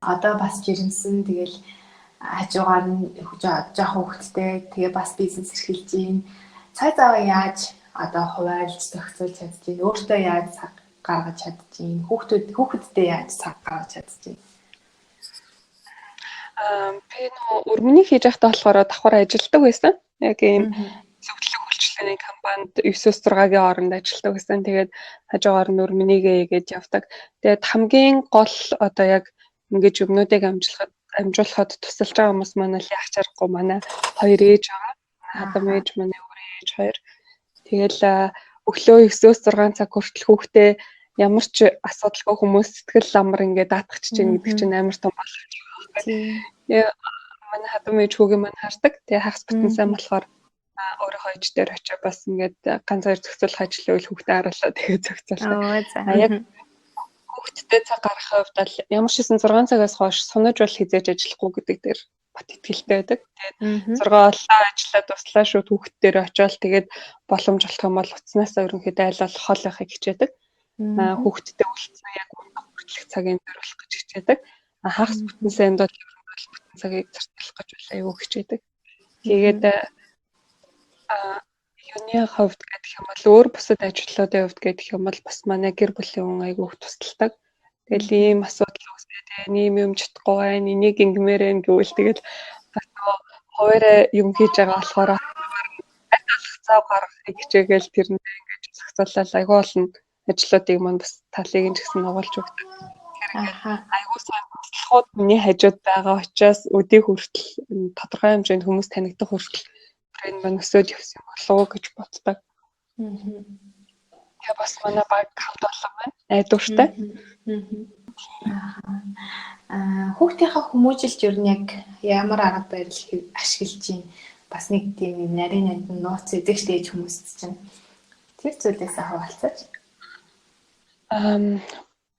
одоо бас жирэмсэн тэгэл хажуугаар нь жоох хөвгттэй тэгээ бас бизнес эрхэлж байна. Цай заваа яаж одоо хуваарлж зохицуулж чадчих. Өөртөө яаж цаг гаргаж чадчих. Хүүхдүүдтэй яаж цаг гаргаж чадчих. Би нөө өрмөний хийж байхдаа болохоор давхар ажилладаг байсан. Яг ийм зөвлөлөө үйлчлэлийн компанид 9-6-гийн хооронд ажилладаг байсан. Тэгээд хажуугаар нь өрмөнийгээ гээд явдаг. Тэгээд хамгийн гол одоо яг ингэж өмнөдийг амжуулахад тусалж байгаа хүмүүс манай л яах чаргагүй манай хоёр ээж байгаа. Хадам ээж манай өөр ээж хоёр. Тэгэл өглөө 9-6 цаг хүртэл хүүхдээ ямар ч асуудалгүй хүмүүс сэтгэл амар ингээд даатгах чинь гэдэг чинь амар том болгож байгаа. Манай хадам ээж хүүгээ мань хардаг. Тэгээ хагас бүтэн сайн болохоор өөрийнхөө ээж дээр очиж бас ингээд ганц хоёр зохицуулах ажлыг үл хүүхдээ харуулаад тэгээ зохицуулдаг. Яг хүүхдтэй цаг гаргахын хувьд бол ямар ч хэсэн 6 цагаас хойш сунаж бол хизээж ажиллахгүй гэдэг дээр бат итгэлтэй байдаг. Тэгээд 6 боллоо ажиллаад дуслаа шууд хүүхдээр очиод тэгээд боломж олох юм бол уцнаасаа ерөнхийдөө айл болох хол байхыг хичээдэг. Хүүхдтэй уулзсан яг хүртэлх цагийн дээр болох гэж хичээдэг. Хагас бүтэн санд бол бүтэн цагийг зарцуулах гэж аюу хичээдэг. Тэгээд юуны хувьд гэдэг юм бол өөр бусад ажлуудын хувьд гэдэг юм бол бас манай гэр бүлийн хүн аюу их тусалдаг. Тэгэл ийм асуудал үүсээд ийм юм чадахгүй байна. Энийг ингэмээр байна гэвэл тэгэл бас хоёроо юм хийж байгаа болохоор аль цав гаргахыг хичээгээл тэрнээ ингэж зохицуулаад аюу олон ажлуудыг маань бас талыг нь ч гэсэн нугалж өгдөг. Аюу сайн туслахууд миний хажууд байгаа учраас өдөө хүртэл тодорхой хэмжээнд хүмүүс танигдах хүртэл брэнд маань өсөж явсан болов уу гэж боддог. Тэгээ бас манай баг хамт олон байна. Найдвартай. Хүүхдийнхаа хүмүүжилт ер нь яг ямар арга барил ашиглаж байна? Бас нэг тийм нарийн нууц эзэгч дээж хүмүүст чинь тэр зүйлээс хаваалцаж.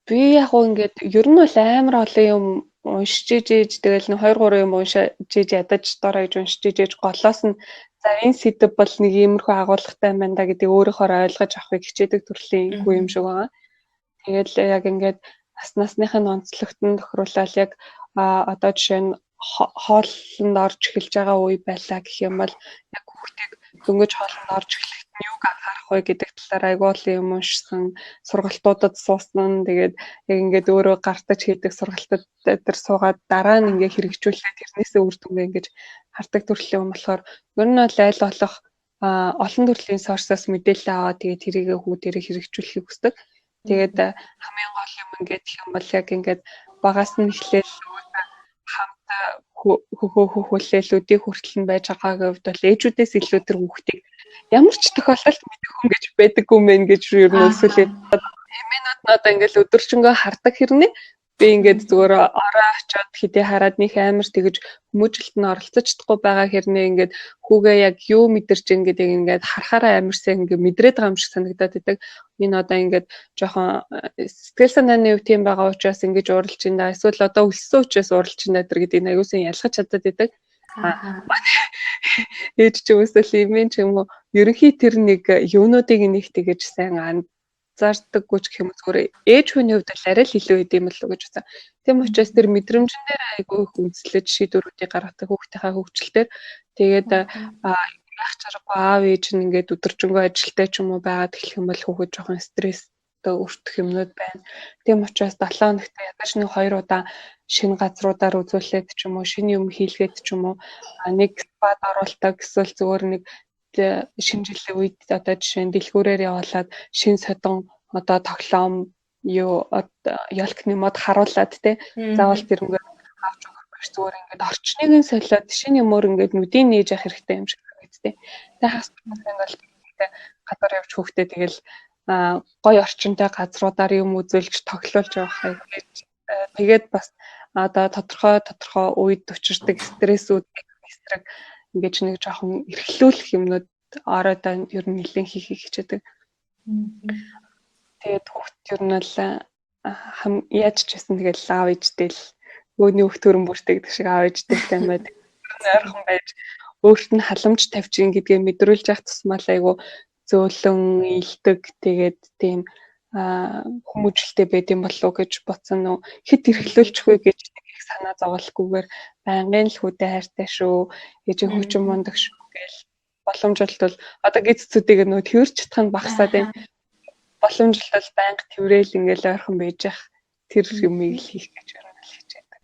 Би яг ингээд ер нь бол амар олон юм уншиж ээж тэгэл 2-3 юм уншиж ядаж дороо гэж уншиж ээж голоос нь за энэ сэдв бол нэг иймэрхүү агуулгатай байна да гэдэг өөрөөхөр ойлгож авахыг хичээдэг төрлийн үе юм шиг байгаа. Тэгэл яг ингээд насныхын онцлогтон тохируулаад яг одоо жишээ нь хоолнд орж эхэлж байгаа үе байлаа гэх юм бол яг хүүхдийг дөнгөж хоолнд орж эхлэхэд нь юг анхаарах вэ гэдэг талаар айгуул юм уншсан, сургалтуудад суусан. Тэгээд яг ингээд өөрөө гартаж хийдэг сургалтад дээр суугаад дараа нь ингээд хэрэгжүүлээд тэрнээсээ үр дүнгээ ингээд хардаг төрлийн юм болохоор ер нь бол айл болох олон төрлийн сорсоос мэдээлэл аваад тэгээд тэрийг хүүхдэрийг хэрэгжүүлэхийг хүсдэг. Тэгээд хамгийн гол юм ингээд гэх юм бол яг ингээд багаас нь эхлээл хамт хөхөөлөл өдий хүртэл нь байж байгаагийн хувьд бол ээжүүдээс илүү тэр хүүхдийг ямар ч тохиолдолд мэдэх хүн гэж байдаггүй мэн гэж ер нь өсвөлээ. Эмээнүүд надаа ингээд өдөржингөө хардаг хэрнээ би ингээд зүгээр ороо очиод хэдий хараад нэг амар тэгэж хүмүүжилт нь оролцож чадахгүй байгаа хэрнээ ингээд хүүгээ яг юу мэдэрч ийн гэдэг ингээд харахаараа амарсан ингээд мэдрээд байгаа юм шиг санагдаад байдаг. Энэ одоо ингээд жоохон сэтгэл санааны үе тийм байгаа учраас ингэж уралж ин да эсвэл одоо өссөн учраас уралж ин да гэдэг нь аюулсан ялгаж чадаад байдаг. Ээж ч юм эсвэл имэн ч юм уу ерөнхий тэр нэг юунуудыг нэг тэгэж сайн зардаггүй ч юм зүгээр ээж хүний хувьд л арай л илүү идэм л үү гэж байна. Тийм учраас тэр мэдрэмжэн дээр айгүй их үндэслэж шийдвэрүүдийг гаргадаг хүүхдийнхаа хөгжилтөөр тэгээд яах чаргагүй аав ээж нь ингээд өдөржингөө ажилтай ч юм уу байгаад эхлэх юм бол хүүхэд жоохон стресстэй өртөх юмнууд байна. Тийм учраас 7 хоногт ядаж нэг 2 удаа шинэ газруудаар үзүүлээд ч юм уу шинэ юм хийлгээд ч юм уу нэг спад оруулдаг эсвэл зүгээр нэг шинэ жилийн үед одоо жишээ нь дэлгүүрээр явуулаад шинэ содон одоо тоглоом юу ялкны мод харуулад те заавал тэр ингээд авч өгөх биш зүгээр ингээд орчныг нь солиод шинэ юмор ингээд нүдийн нээж явах хэрэгтэй юм шиг хэрэгтэй. Тэгээ хас ингээд гадар явж хөөхтэй тэгэл гой орчинтай газруудаар юм үзүүлж тоглуулж явах гэж тэгээд бас одоо тодорхой үед учирдаг стрессүүд эсрэг ингээд нэг жоохон эрхлүүлэх юмнууд ороод ер нь нэлээд хийхийг хичээдэг. Тэгээд хүүхд ер нь л яаж ч гэсэн тэгэл аав ээжтэй л өөний хүүхд төрөн бүртэй гэдэг шиг аав ээжтэй л юм байдаг. Ойрхон байж өөрт нь халамж тавьж ин гэдгээ мэдрүүлж явах тусмал айгу зөөлөн илдэг тэгээд тийм хүмүүжлтэй байд юм болов уу гэж бодсон нь хэд эрхлүүлчих вэ гэж их санаа зовлохгүйгээр байнгын л хүүтэй хайртай шүү ээжийн хүчин мундаг шүү гэж боломжлолт бол одоо гизцүүдийг нөө тэрч чадах нь багасаад байна. Боломжлолт бол байнга тэрэл ингээл ойрхон байж явах тэр юмыг хийх гэж байна л хичээдэг.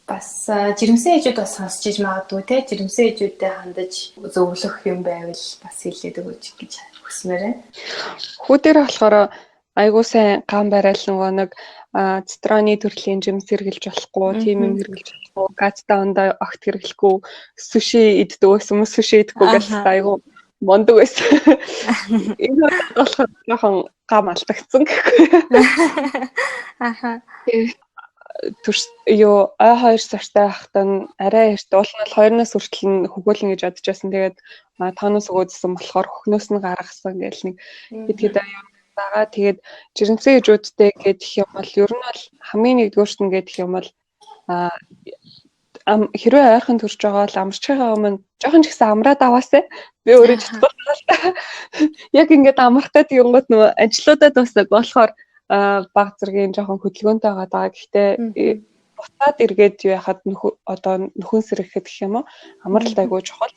Бас жирэмсэн ээжүүд бас сонсч иж магадгүй те жирэмсэн ээжүүдэд хандаж зөвлөх юм байвал бас хэлээд өгөөч гэж хүсмээр байна. Хүүдээр болохоор айгуу сайн ган барайл нэг цитроны төрлийн жимс хэрглэж болохгүй, тийм юм хэрглэж болохгүй, гацта ондоо огт хэрглэхгүй, суши иддэг байсан юм суши идэхгүй гэсэн айгуу мондөг байсан. Энэ болохоор жоохон гам алдагдсан гэхгүй. Төрс ёо А2 сартай байхдаа арай эрт уул нь 2-оос хүртэл нь хөгөөлнө гэж бодож байсан. Тэгээд тооноос өгөөдсөн болохоор хөхнөөс нь гаргасан гэл нэг хэд аюу байгаа. Тэгээд жирэмсэн ээжүүдтэй гэх юм бол ер нь бол хамгийн нэгдүгээрт нь гэх юм бол хэрвээ ойрхон төрж байгаа бол амарчхайгаа өмнө жоохон ч гэсэн амраад аваасай. Би өөрөө чадвал яг ингээд амрах гэдэг юм гот нөгөө ажлуудад бас болохоор баг зэргийн жоохон хөдөлгөөнтэй байгаа. Гэхдээ буцаад эргээд юу яхад одоо нөхөн сэрэхэд гэх юм уу амралт айгуу чухал.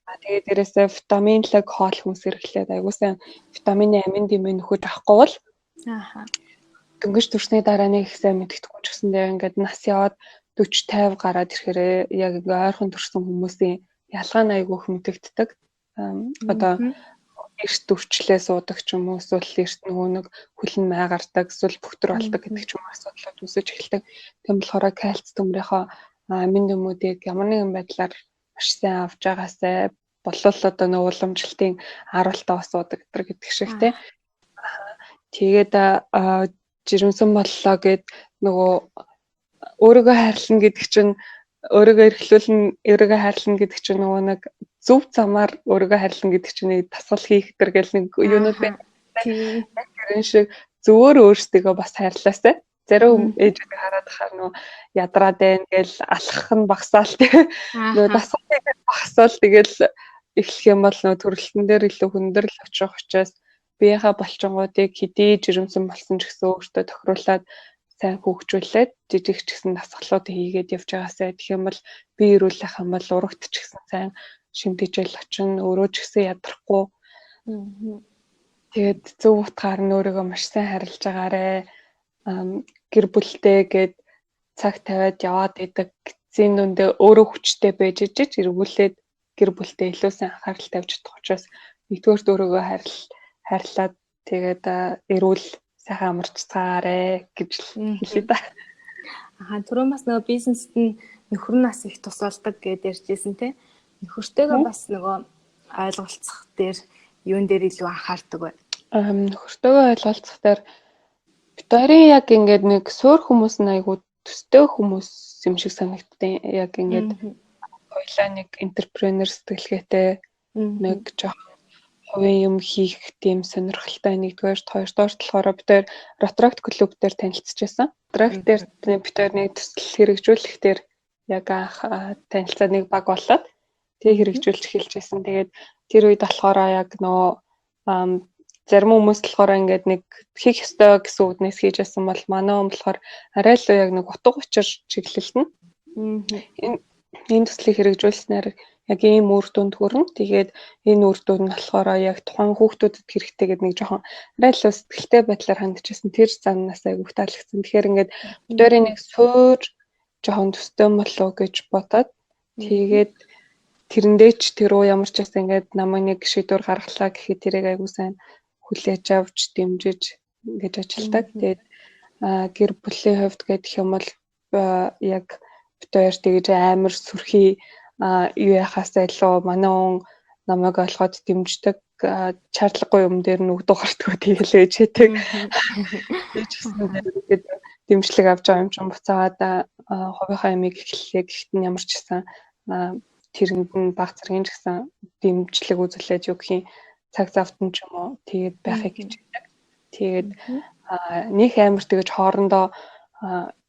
Тэгээд дээрээсээ витаминлэг хоол хүнс сэрэхлээд айгуу сайн витамины амин дэмээ нөхөж авахгүй бол дөнгөж төрсний дараа нэг их сайн мэддэхгүй ч гэсэндээ ингээд нас яваад 40-50 гараад ирэхээр яг ингээ ойрхон төрсэн хүмүүсийн ялгаа нь айгуу их мэдэгддэг. Одоо эрт өвчлээ суудаг ч юм уу эсвэл эрт нөгөө нэг хөлн май гардаг эсвэл бөхтөр болдог гэдэг ч юм уу асуудлууд үүсэж эхэлдэг. Тийм болохоор кальц төмрийнхөө амин дэмүүдийг ямар нэгэн байдлаар маш сайн авч байгаасай болол одоо нөгөө уламжлалтын харуултаа суудаг гэдэг шиг тий. Тэгээд жирэмсэн боллоо гэд нөгөө өөрийгөө хайрлна гэдэг чинь өөрийгөө эрхлүүлнэ хайрлна гэдэг чинь нөгөө нэг зөв замаар өөрийгөө хайрлна гэдэг чинь нэг тасгал хийх төр гэл нэг юунууд байна. Тэр шиг зөвөр өөрсдөө бас хайрлаасай. Зарим ээжүүд хараад хахаар нөгөө ядраад байна гэл алхах нь багсаал тий. Нөгөө тасгалыг багсаал тэгэл эхлэх юм бол нөгөө төрөлтөн дээр илүү хүндрэл очих учраас биеийнхаа болчингуудыг хэдий жирэмсэн болсон ч гэсэн өөртөө тохируулаад сайн хөгжүүлээд жижиг ч гэсэн дасгалууд хийгээд явж байгаасай. Тэгэх юм бол бие эрүүлэх юм бол урагт ч гэсэн сайн шимтгижэл очин өөрөө ч гэсэн ядрахгүй. Тэгээд зөв утгаар нь өөрийгөө маш сайн харилж байгаарэ. Гэр бүлтэй гээд цаг тавиад яваад идэг зин дүндээ өөрөө хүчтэй байж ижиж эргүүлээд гэр бүлтэй илүү сайн анхаарал тавьж чадах учраас нэгдүгээрт өөрийгөө хайрлаад тэгээд эрүүл сайхан амарчцгаарэ гэж хэлээ да. Түрүүн бас нөгөө бизнест нь нөхөр нас их тусалдаг гэдээ ярьжсэн те. Нөхөртөөгөө бас нөгөө ойлголцох дээр юун дээр илүү анхаардаг бай. Нөхөртөөгөө ойлголцох дээр битэрийн яг ингээд нэг суур хүмүүс нь айгуу төстэй хүмүүс юм шиг санагдтыг. Яг ингээд хоёлаа нэг энтерпренер сэтгэлгээтэй нэг жоох хувийн юм хийх тийм сонирхолтой нэгдүгээр хоёрдугаар болохоор бид тэр Rotaract клуб дээр танилцчихсан. Rotaract дээр бид тэр нэг төсөл хэрэгжүүлэх дээр яг анх танилцаад нэг баг болоод тэг хэрэгжүүлж эхэлжсэн. Тэгээд тэр үед болохоор яг нөө зарим хүмүүс болохоор ингээд нэг хийх ёстой гэсэн үднээс хийж байсан бол манай хүн болохоор арай л яг нэг утга учир чиглэлтэн. энэ төслийг хэрэгжүүлснээр яг ийм үр дүнд хүрнэ. Тэгээд энэ үр дүнд нь болохоор яг тухайн хүүхдүүдэд хэрэгтэй гэдэг нэг жоохон арай л сэтгэлтэй байдлаар хандчихсан тэр замнаас айгүйх таалагдсан. Тэгэхээр ингээд өөрийн нэг суур жоохон төстэй болов гэж бодоод тэгээд тэрэндээ ч тэр уу ямар ч байсан ингээд намайг нэг шийдвэр гаргалаа гэхэд тэрийг айгүй сайн хүлээж авч дэмжиж ингэж ажилтдаг. Тэгээд гэр бүлийн хувьд гэх юм бол яг бид хоёр тэгж амар сүрхий юу яхаасаа илүү манай он намайг олгоод дэмждэг чарлаггүй юм дээр нь өгдөг гартгүй тэгэлээж хэдэг. Дэмжлэг авч байгаа юм чинь буцаагаад хувийнхаа ямиг эхлэлээ гэхдээ ямар ч гэсэн тэрэнд нь баг зэргийн ч гэсэн дэмжлэг үзүүлээд юу гэхийн цаг завтан ч юм уу тэгээд байхыг хичээдэг. Тэгээд нэг амар тэгэж хоорондоо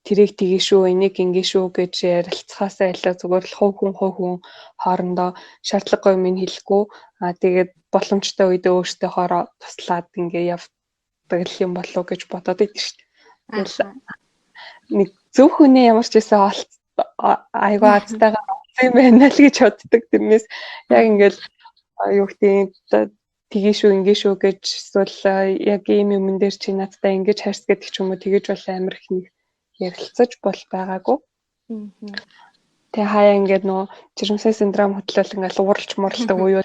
тэрийг тгий шүү, энийг ингээ шүү гэж ярилцахаасаа илүү зүгээр л хувь хүн хоорондоо шаардлагагүй юм хэлэхгүй тэгээд боломжтой үедээ өөртөө хоороо туслаад ингээ явдаг юм болов уу гэж бодоод идэв шүү дээ. Тэгэл нэг зөв хүний ямар ч байсан айгаа азтайгаа юм байна л гэж боддог. Тэрнээс яг ингээл юу гэдэг тгий шүү, ингээ шүү гэж эсвэл яг ийм юм дээр чи надтай ингэж харьц гэдэг ч юм уу тэгэж бол амар их нэг ярилцаж бол байгаагүй. Тэгээ хаяа ингээд нөө жирэмсэн синдром хөтлөл ингээд ууралж муралдаг уу юу.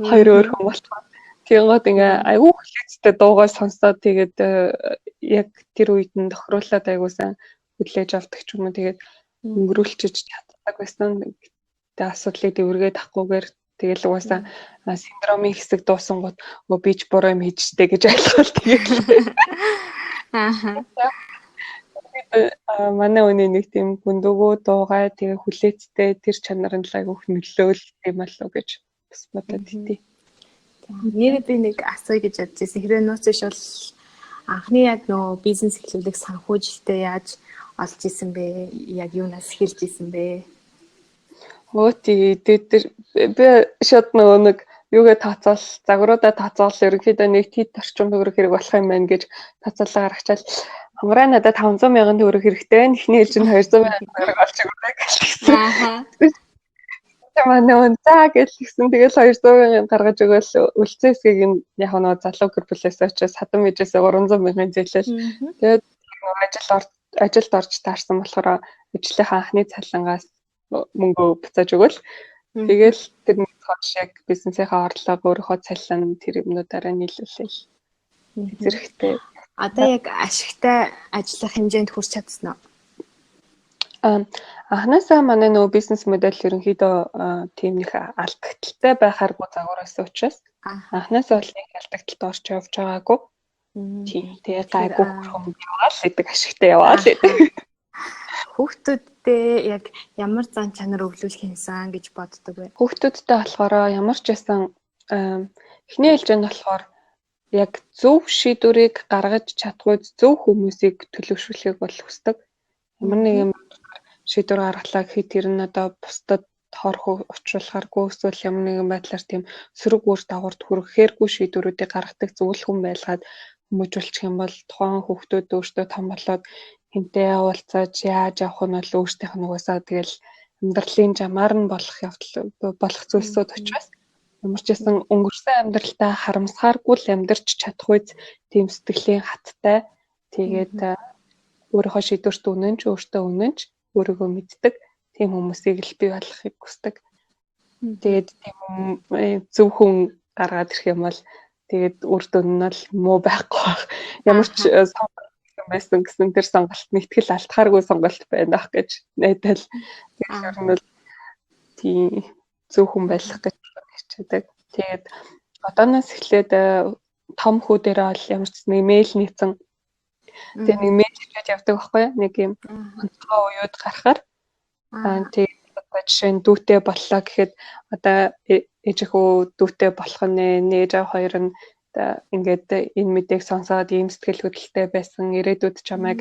Хоёр өөр хүн болчихсон. Тэгэнгүүт ингээ айгүй хүлээцтэй дуугаа сонсоод тэгээд яг тэр үед нь тохируулаад айгүй сайн хүлээж авдаг ч юм уу тэгээд өнгөрүүлчиж чаддаг байсан. Тэгээ асуудлыг дэвргээд ахгүйгээр тэгэл угаасаа синдромын хэсэг дуусангууд би ч буруу юм хийжтэй гэж ойлгол тэгээд манай өний нэг тийм бүндөгөө дуугай тэгээ хүлээцтэй тэр чанар нь л айгүйх нөлөөл юм болов гэж бас бодоод идэв. Нэр би нэг асууя гэж бодож байсан. Хэрвээ нууцш бол анхны яг нөө бизнес эхлүүлэх санхүүжилтээ яаж олж исэн бэ? Яг юунаас эхэлж исэн бэ? Тэгээд би шууд нэг юугээ тооцоол загваруудаа тооцоол ерөнхийдөө нэг тед орчим төгрөг хэрэг болох юм байна гэж тооцоолоо гаргачаал хамраа надад 500 мянган төгрөг хэрэгтэй. Эхний ээлж нь 200 мянган төгрөг олж өгнө гэсэн. Манай унцаа гэсэн тэгэл 200 мянган гаргаж өгөөл үлцэн хэсгийг нь яг нөө залуу гэр бүлээс очиж хатан мэжээс 300 мянган зээлэл. Тэгээд ажилд орж таарсан болохоор ажлынхаа анхны цалингаас мөнгө буцааж өгөөл. Тэгэл тэр нэг хойш яг бизнесийнхаа орлого өөрийнхөө цалин тэр юмнуудаараа нийлүүлээл. Зэрэгтэй. Одоо яг ашигтай ажиллах хэмжээнд хүрч чадсан уу? Анхнаасаа манай нөгөө бизнес модель ерөнхийдөө тийм нэг алдагдaltaй байхааргүй загвараас учраас анхнаасаа бол нэг алдагдaltaд орж явж байгаагүй. Тийм тэгээ гайгүй хөрхөм яваал гэдэг ашигтай яваал гэдэг. Хүүхдүүдтэй яг ямар зан чанар өглүүлэх юмсан гэж боддог вэ? Хүүхдүүдтэй болохоор ямар ч байсан эхний ээлжинд болохоор яг зөв шийдвэрийг гаргаж чадахгүй зөв хүмүүсийг төлөвшүүлэхийг бол хүсдэг. Ямар нэг юм шийдвэр гаргалаа гэхэд тэр нь одоо бусдад хорхоо учруулахааргүй эсвэл ямар нэгэн байдлаар тийм сөрөг үр дагаварт хүрэхээргүй шийдвэрүүдийг гаргадаг зөвлөх хүн байлгаад хүмүүжүүлчих юм бол тухайн хүүхдүүд өөртөө том болоод хинтээ уулзаж яаж явах нь бол өөртөөх нь угаасаа тэгэл амьдралын жамаар нь болох зүйлсүүд учраас ямар ч гэсэн өнгөрсөн амьдралтаа харамсахааргүй л амьдарч чадах үз тийм сэтгэлийн хаттай тэгээд өөрийнхөө шийдвэрт үнэнч өөртөө үнэнч өөрийгөө мэддэг тийм хүмүүсийг л бий болгохыг хүсдэг. Тэгээд тийм зөв хүн гаргаад ирэх юм бол тэгээд үр дүн нь л муу байхгүй. Ямар ч байсан гэсэн тэр сонголт нь итгэл алдахааргүй сонголт байна ах гэж найдал. Тэгэхээр нь бол тийм зөв хүн байх гэж хичээдэг. Тэгээд одооноос эхлээд том хүүдэрээ бол ямар ч нэг мэйл нийцэн тэгээд нэг мэйл хийгээд явдаг байхгүй юу? Нэг юм онцгой уууд гарахаар тэгээд одоо жишээ нь дүүтэй боллоо гэхэд одоо ээжийнхөө дүүтэй болох нь нээж аав хоёр нь ингээд энэ мэдээг сонсоод ийм сэтгэл хөдлөлтэй байсан ирээдүйд чамайг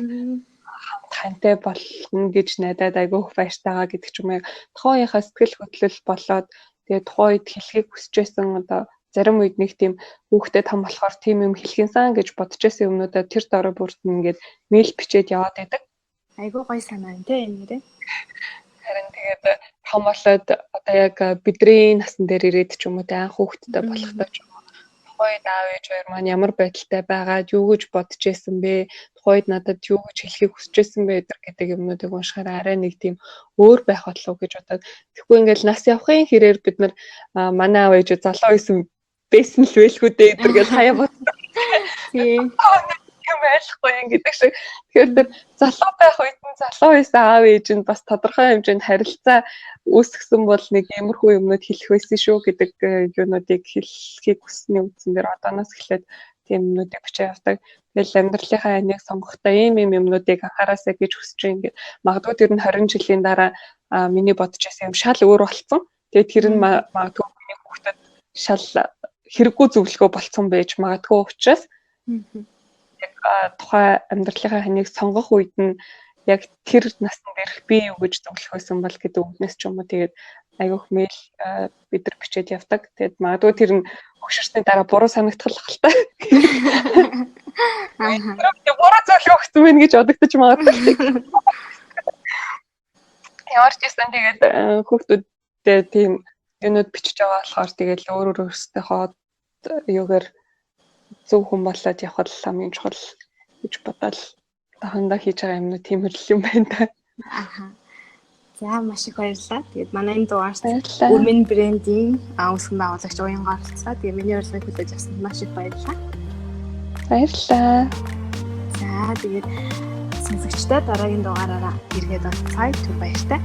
хантай болгоно гэж найдаад айгүйх баяртайгаа гэдэг ч юм уу. Тухайн үеийнхаа сэтгэл хөдлөл болоод тэгээд тухайн үед хэлхийг хүсэж байсан одоо зарим үед нэг тийм хүүхдэд том болохоор тийм юм хэлхийнсэн гэж бодож байсан юмнуудаа тэр дорой бүрт ингээд мэйл бичээд яваад байдаг. Айгүй гоё санаа энэ тийм нэрээ. Харин тэгээд том болоод одоо яг бидний насн дээр ирээд ч юм уу те анх хүүхэдтэй болохдоо ч юм уу тухайд аав ээж хоёр маань ямар байдалтай байгаад юу гэж бодож байсан бэ? Тухайд надад юу гэж хэлхийг хүсэж байсан бэ гэдэг юмнуудыг уншихаар арай нэг тийм өөр байх болов гэж бодоод тэгэхгүй ингээл нас явахын хэрээр бид нар манай аав ээж залуу байсан л байлгүй дээ гэдэргээл хаяа бодсон. Тийм. юм ойлгохгүй юм гэдэг шиг. Тэгэхээр тэр залуу байх үед нь залуу байсан аав ээж нь бас тодорхой хэмжээнд харилцаа үүсгэсэн бол нэг иймэрхүү юмнууд хэлэх байсан шүү гэдэг юунуудыг хэлхийг хүссний үндсэн дээр одооноос эхлээд тийм юмнуудыг бичиж явдаг. Тэгэл амьдралынхаа аниг сонгохдоо ийм юмнуудыг анхаараасаа гэж хүсэж байгаа ингээд магадгүй тэр нь 20 жилийн дараа миний бодож байсан юм шал өөр болцсон. Тэгээд тэр нь магадгүй миний хүүхдэд шал хэрэггүй зөвлөгөө болцсон байж магадгүй учраас тухай амьдралынхаа ханийг сонгох үед нь яг тэр насны дээрх би юу гэж зөвлөх байсан бол гэдэг үгнээс ч юм уу тэгээд айгүйх мэйл бид нар бичээд явдаг. Тэгээд магадгүй тэр нь хөшөрсний дараа буруу санагдах л та. Буруу зөвлөгөө өгсөн байх гэж бодогдож магадгүй. Ямар ч гэсэн тэгээд хүүхдүүдтэй тийм юмуд бичиж байгаа болохоор тэгээд өөрөөсөө юугаар зөв хүн болоод явхад хамгийн чухал гэж бодоод тахандаа хийж байгаа юмнууд тиймэрл юм байна да. За маш их баярлалаа. Тэгээд манай энэ дугаарт Women Branding үүсгэн байгуулагч уянгаа оролцлоо. Тэгээд миний урилгыг хүлээж авсанд маш их баярлалаа. Баярлалаа. За тэгээд сонсогчдод дараагийн дугаараараа иргэд олцгаая. Түр баяртай.